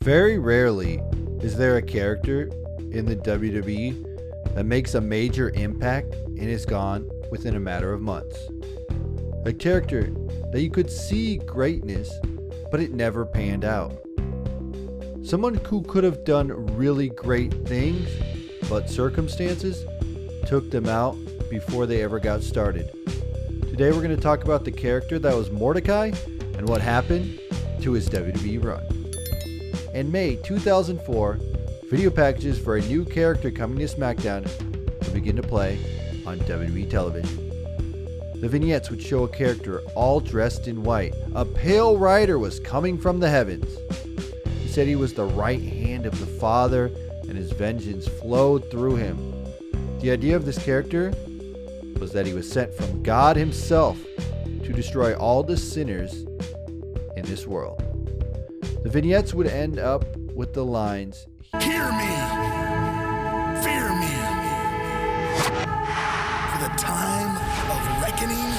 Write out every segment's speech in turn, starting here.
Very rarely is there a character in the WWE that makes a major impact and is gone within a matter of months. A character that you could see greatness, but it never panned out. Someone who could have done really great things, but circumstances took them out before they ever got started. Today we're going to talk about the character that was Mordecai and what happened to his WWE run. In May 2004, video packages for a new character coming to SmackDown would begin to play on WWE television. The vignettes would show a character all dressed in white. A pale rider was coming from the heavens. He said he was the right hand of the Father and his vengeance flowed through him. The idea of this character was that he was sent from God himself to destroy all the sinners in this world. The vignettes would end up with the lines, "Hear me, fear me, for the time of reckoning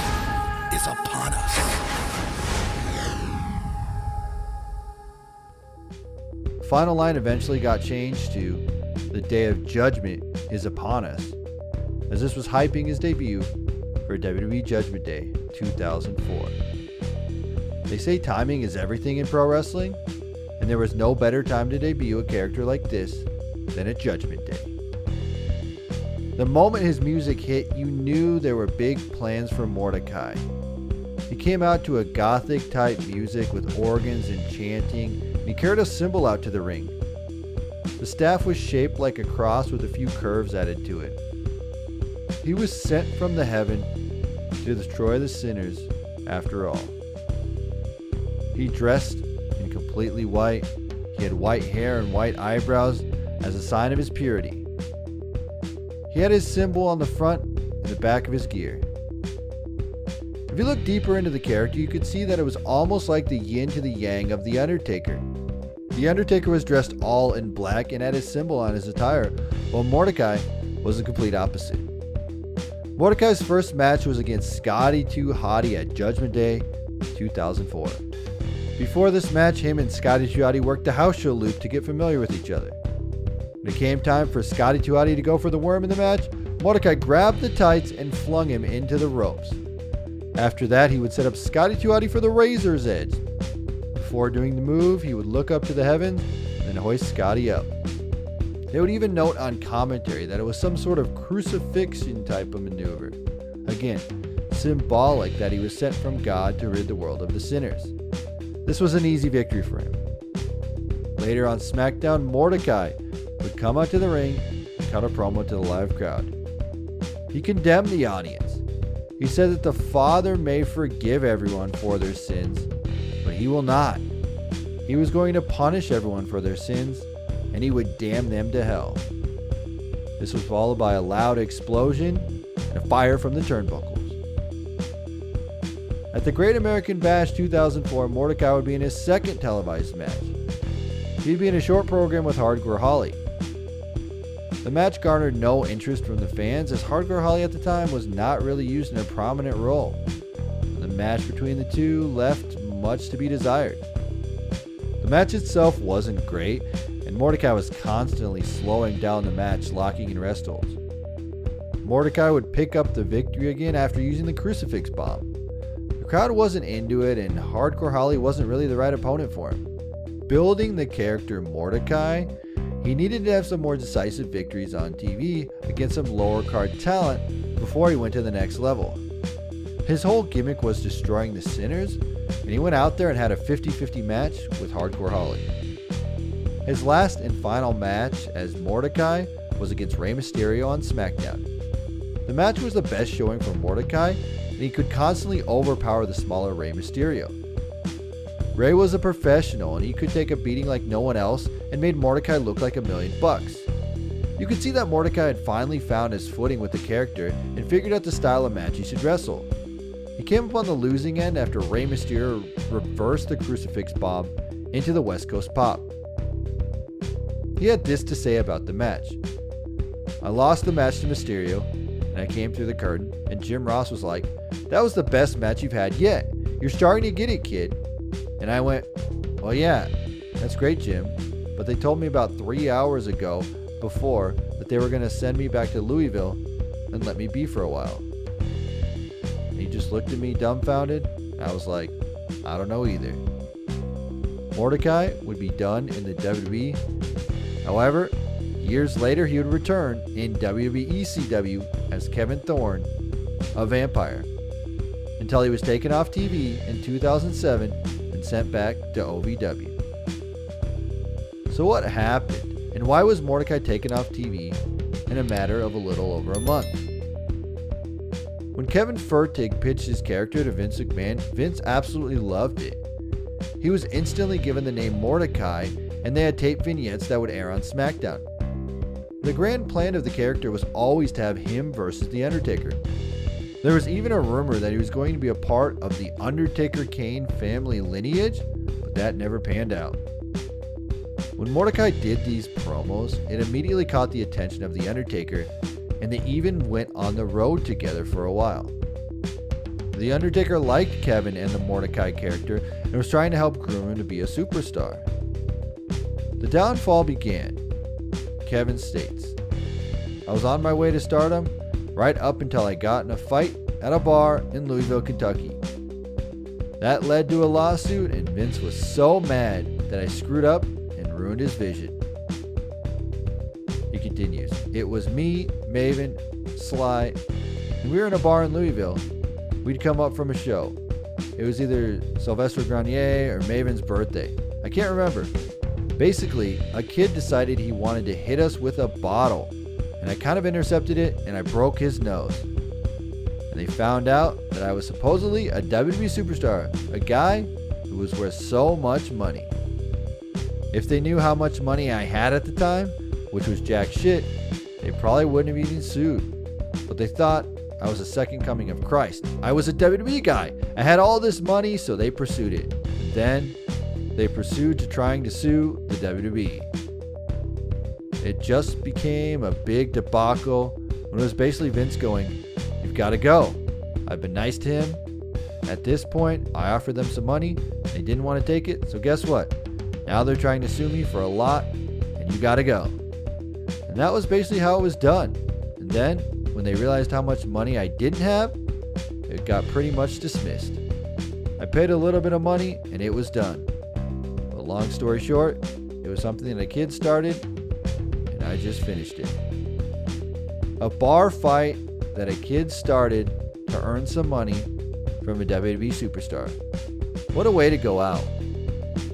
is upon us." The final line eventually got changed to, "The day of judgment is upon us," as this was hyping his debut for WWE Judgment Day 2004. They say timing is everything in pro wrestling, and there was no better time to debut a character like this than at Judgment Day. The moment his music hit, you knew there were big plans for Mordecai. He came out to a gothic type music with organs and chanting, and he carried a symbol out to the ring. The staff was shaped like a cross with a few curves added to it. He was sent from the heaven to destroy the sinners after all. He dressed in completely white. He had white hair and white eyebrows as a sign of his purity. He had his symbol on the front and the back of his gear. If you look deeper into the character, you could see that it was almost like the yin to the yang of the Undertaker. The Undertaker was dressed all in black and had his symbol on his attire, while Mordecai was the complete opposite. Mordecai's first match was against Scotty Hotty at Judgment Day 2004. Before this match, him and Scotty Hotty worked the house show loop to get familiar with each other. When it came time for Scotty Hotty to go for the worm in the match, Mordecai grabbed the tights and flung him into the ropes. After that, he would set up Scotty Hotty for the Razor's Edge. Before doing the move, he would look up to the heavens and then hoist Scotty up. They would even note on commentary that it was some sort of crucifixion type of maneuver. Again, symbolic that he was sent from God to rid the world of the sinners. This was an easy victory for him. Later on SmackDown, Mordecai would come out to the ring and cut a promo to the live crowd. He condemned the audience. He said that the Father may forgive everyone for their sins, but he will not. He was going to punish everyone for their sins, and he would damn them to hell. This was followed by a loud explosion and a fire from the turnbuckles. At the Great American Bash 2004, Mordecai would be in his second televised match. He'd be in a short program with Hardcore Holly. The match garnered no interest from the fans, as Hardcore Holly at the time was not really used in a prominent role. The match between the two left much to be desired. The match itself wasn't great, and Mordecai was constantly slowing down the match, locking in rest holds. Mordecai would pick up the victory again after using the crucifix bomb. The crowd wasn't into it, and Hardcore Holly wasn't really the right opponent for him. Building the character Mordecai, he needed to have some more decisive victories on TV against some lower card talent before he went to the next level. His whole gimmick was destroying the sinners, and he went out there and had a 50-50 match with Hardcore Holly. His last and final match as Mordecai was against Rey Mysterio on SmackDown. The match was the best showing for Mordecai, and he could constantly overpower the smaller Rey Mysterio. Rey was a professional, and he could take a beating like no one else and made Mordecai look like $1,000,000. You could see that Mordecai had finally found his footing with the character and figured out the style of match he should wrestle. He came up on the losing end after Rey Mysterio reversed the crucifix bomb into the West Coast Pop. He had this to say about the match. "I lost the match to Mysterio, and I came through the curtain, and Jim Ross was like, 'That was the best match you've had yet. You're starting to get it, kid.' And I went, 'Well, yeah, that's great, Jim. but they told me about 3 hours ago before that they were going to send me back to Louisville and let me be for a while. And he just looked at me dumbfounded. I was like, I don't know either. Mordecai would be done in the WWE. However, years later he would return in WWE ECW as Kevin Thorne, a vampire, until he was taken off TV in 2007 and sent back to OVW. So what happened, and why was Mordecai taken off TV in a matter of a little over a month? When Kevin Fertig pitched his character to Vince McMahon, Vince absolutely loved it. He was instantly given the name Mordecai, and they had tape vignettes that would air on SmackDown. The grand plan of the character was always to have him versus The Undertaker. There was even a rumor that he was going to be a part of the Undertaker-Kane family lineage, but that never panned out. When Mordecai did these promos, it immediately caught the attention of The Undertaker, and they even went on the road together for a while. The Undertaker liked Kevin and the Mordecai character and was trying to help groom him to be a superstar. The downfall began. Kevin states, I was on my way to stardom right up until I got in a fight at a bar in Louisville, Kentucky. That led to a lawsuit, and Vince was so mad that I screwed up and ruined his vision. He continues, it was me, Maven, Sly, and we were in a bar in Louisville. We'd come up from a show. It was either Sylvester Grenier or Maven's birthday. I can't remember. Basically, a kid decided he wanted to hit us with a bottle, and I kind of intercepted it and I broke his nose. And they found out that I was supposedly a WWE superstar, a guy who was worth so much money. If they knew how much money I had at the time, which was jack shit, they probably wouldn't have even sued. But they thought I was the second coming of Christ. I was a WWE guy. I had all this money, so they pursued it. And then they pursued to trying to sue the WWE. It just became a big debacle when it was basically Vince going, you've got to go. I've been nice to him. At this point, I offered them some money. They didn't want to take it, so guess what? Now they're trying to sue me for a lot, and you got to go. And that was basically how it was done. And then, when they realized how much money I didn't have, it got pretty much dismissed. I paid a little bit of money, and it was done. But long story short, it was something that a kid started, and I just finished it. A bar fight that a kid started to earn some money from a WWE superstar. What a way to go out.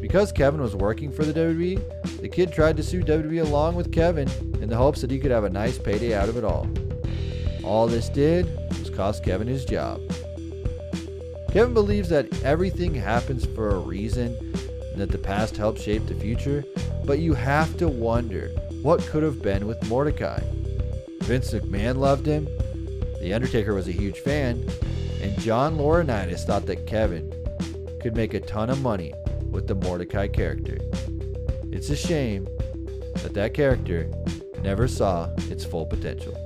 Because Kevin was working for the WWE, the kid tried to sue WWE along with Kevin in the hopes that he could have a nice payday out of it all. All this did was cost Kevin his job. Kevin believes that everything happens for a reason and that the past helps shape the future, but you have to wonder what could have been with Mordecai. Vince McMahon loved him, The Undertaker was a huge fan, and John Laurinaitis thought that Kevin could make a ton of money with the Mordecai character. It's a shame that that character never saw its full potential.